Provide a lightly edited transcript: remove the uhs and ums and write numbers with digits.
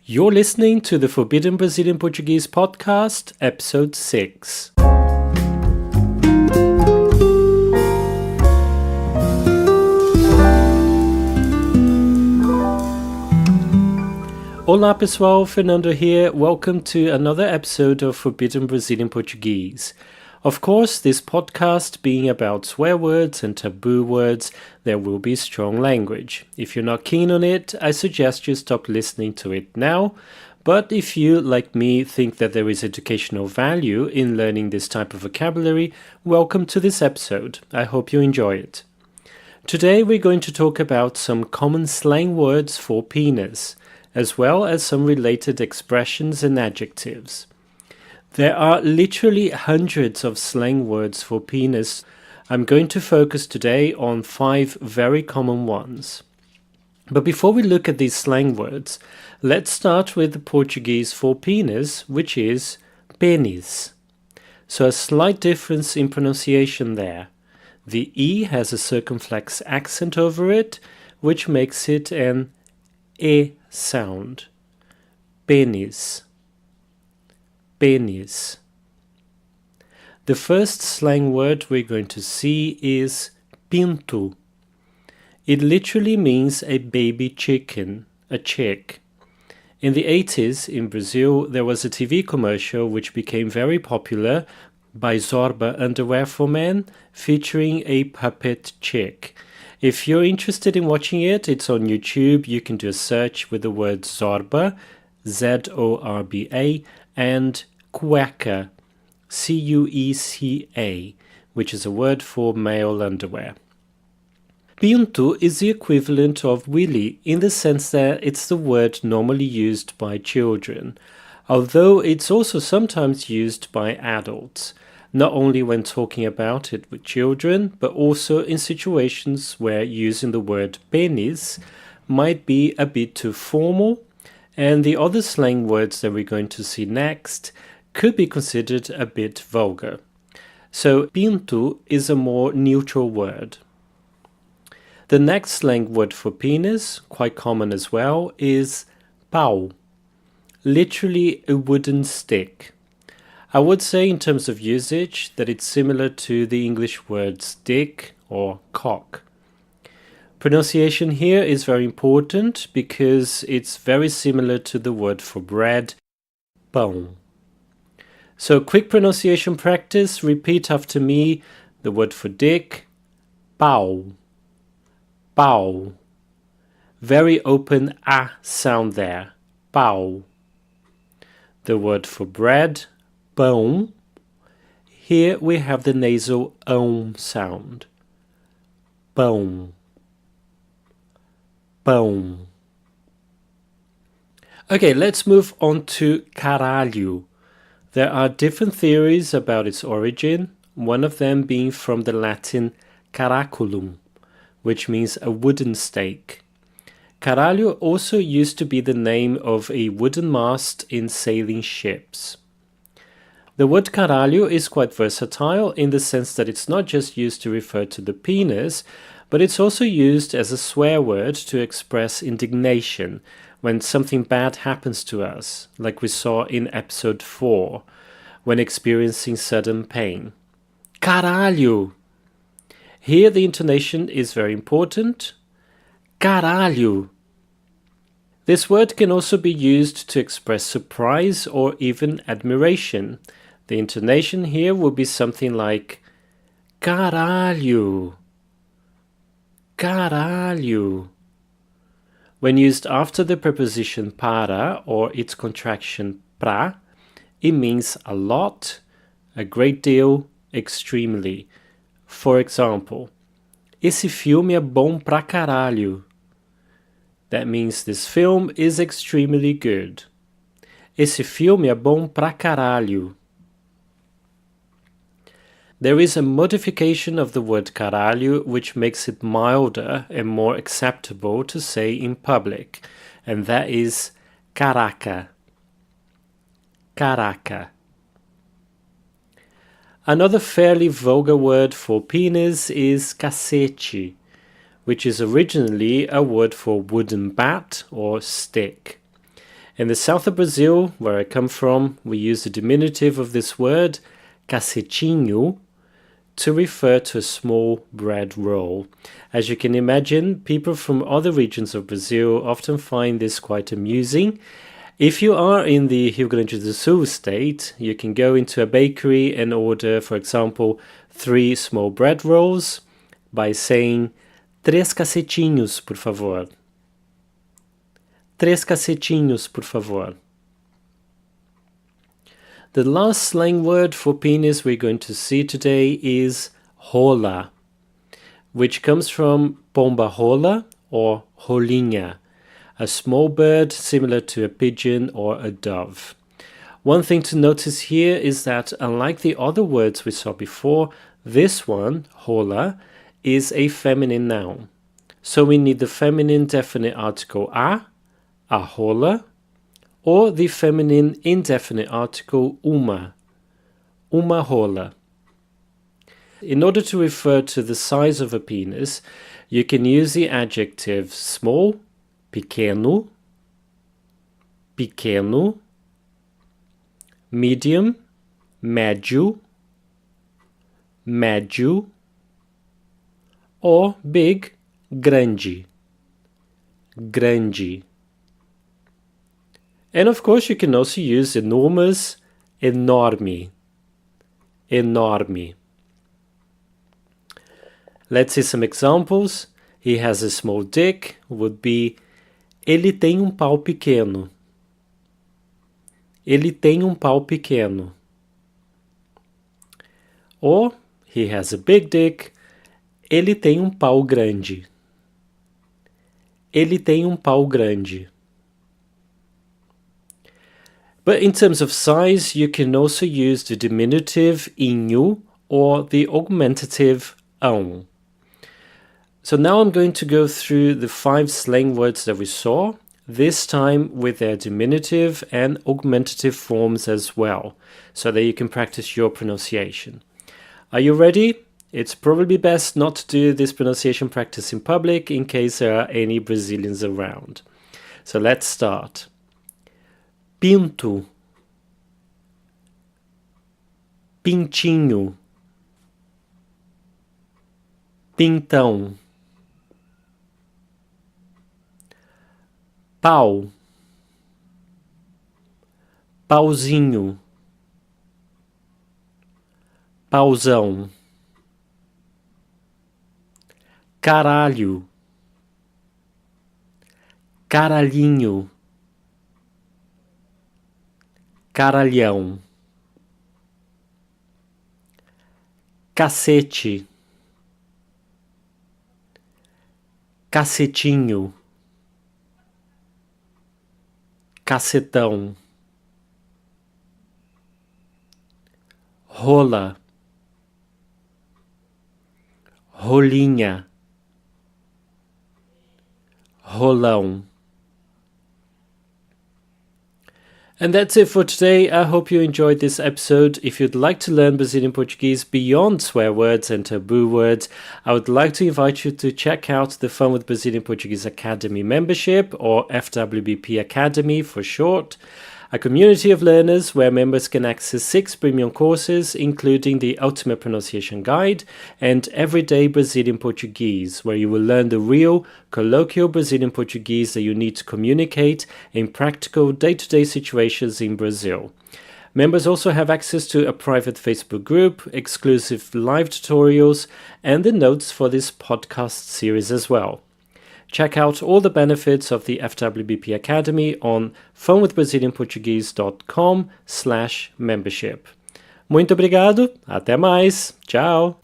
You're listening to the Forbidden Brazilian Portuguese podcast, episode 6. Olá pessoal, Fernando here. Welcome to another episode of Forbidden Brazilian Portuguese. Of course, this podcast being about swear words and taboo words, there will be strong language. If you're not keen on it, I suggest you stop listening to it now. But if you, like me, think that there is educational value in learning this type of vocabulary, welcome to this episode. I hope you enjoy it. Today we're going to talk about some common slang words for penis, as well as some related expressions and adjectives. There are literally hundreds of slang words for penis. I'm going to focus today on 5 very common ones. But before we look at these slang words, let's start with the Portuguese for penis, which is pênis. So a slight difference in pronunciation there. The E has a circumflex accent over it, which makes it an E sound. Pênis. Pênis. The first slang word we're going to see is Pinto. It literally means a baby chicken, a chick. In the 80s in Brazil, there was a TV commercial which became very popular by Zorba underwear for men, featuring a puppet chick. If you're interested in watching it, it's on YouTube. You can do a search with the word Zorba, Z-O-R-B-A, and cueca, C-U-E-C-A, which is a word for male underwear. Pinto is the equivalent of willy in the sense that it's the word normally used by children, although it's also sometimes used by adults, not only when talking about it with children, but also in situations where using the word penis might be a bit too formal, and the other slang words that we're going to see next could be considered a bit vulgar. So pinto is a more neutral word. The next slang word for penis, quite common as well, is pau, literally a wooden stick. I would say in terms of usage that it's similar to the English words dick or cock. Pronunciation here is very important because it's very similar to the word for bread, pão. So quick pronunciation practice, repeat after me the word for dick, pau, pau. Very open a sound there, pau. The word for bread, pão. Here we have the nasal sound, pão, pão. Okay, let's move on to caralho. There are different theories about its origin, one of them being from the Latin caraculum, which means a wooden stake. Caralho also used to be the name of a wooden mast in sailing ships. The word caralho is quite versatile in the sense that it's not just used to refer to the penis, but it's also used as a swear word to express indignation when something bad happens to us, like we saw in episode 4, when experiencing sudden pain. Caralho! Here the intonation is very important. Caralho! This word can also be used to express surprise or even admiration. The intonation here will be something like caralho! Caralho! When used after the preposition para or its contraction pra, it means a lot, a great deal, extremely. For example, esse filme é bom pra caralho. That means this film is extremely good. Esse filme é bom pra caralho. There is a modification of the word caralho which makes it milder and more acceptable to say in public, and that is caraca. Caraca. Another fairly vulgar word for penis is cacete, which is originally a word for wooden bat or stick. In the south of Brazil, where I come from, we use the diminutive of this word, cacetinho, to refer to a small bread roll. As you can imagine, people from other regions of Brazil often find this quite amusing. If you are in the Rio Grande do Sul state, you can go into a bakery and order, for example, 3 small bread rolls by saying, 3 cacetinhos, por favor. 3 cacetinhos, por favor. The last slang word for penis we're going to see today is rola, which comes from pomba rola or rolinha, a small bird similar to a pigeon or a dove. One thing to notice here is that unlike the other words we saw before, this one, rola, is a feminine noun. So we need the feminine definite article a rola, or the feminine indefinite article uma rola. In order to refer to the size of a penis, you can use the adjective small, pequeno, pequeno, medium, médio, médio, or big, grande, grande. And of course you can also use enormous, enorme, enorme. Let's see some examples. He has a small dick would be ele tem pau pequeno. Ele tem pau pequeno. Or he has a big dick. Ele tem pau grande. Ele tem pau grande. But in terms of size, you can also use the diminutive inho or the augmentative ão. So now I'm going to go through the 5 slang words that we saw, this time with their diminutive and augmentative forms as well, so that you can practice your pronunciation. Are you ready? It's probably best not to do this pronunciation practice in public in case there are any Brazilians around. So let's start. Pinto, pintinho, pintão, pau, pauzinho, pauzão, caralho, caralhinho, caralhão, cacete, cacetinho, cacetão, rola, rolinha, rolão. And that's it for today. I hope you enjoyed this episode. If you'd like to learn Brazilian Portuguese beyond swear words and taboo words, I would like to invite you to check out the Fun with Brazilian Portuguese Academy membership, or FWBP Academy for short. A community of learners where members can access 6 premium courses, including the Ultimate Pronunciation Guide and Everyday Brazilian Portuguese, where you will learn the real, colloquial Brazilian Portuguese that you need to communicate in practical day-to-day situations in Brazil. Members also have access to a private Facebook group, exclusive live tutorials, and the notes for this podcast series as well. Check out all the benefits of the FWBP Academy on funwithbrazilianportuguese.com/membership. Muito obrigado, até mais, tchau!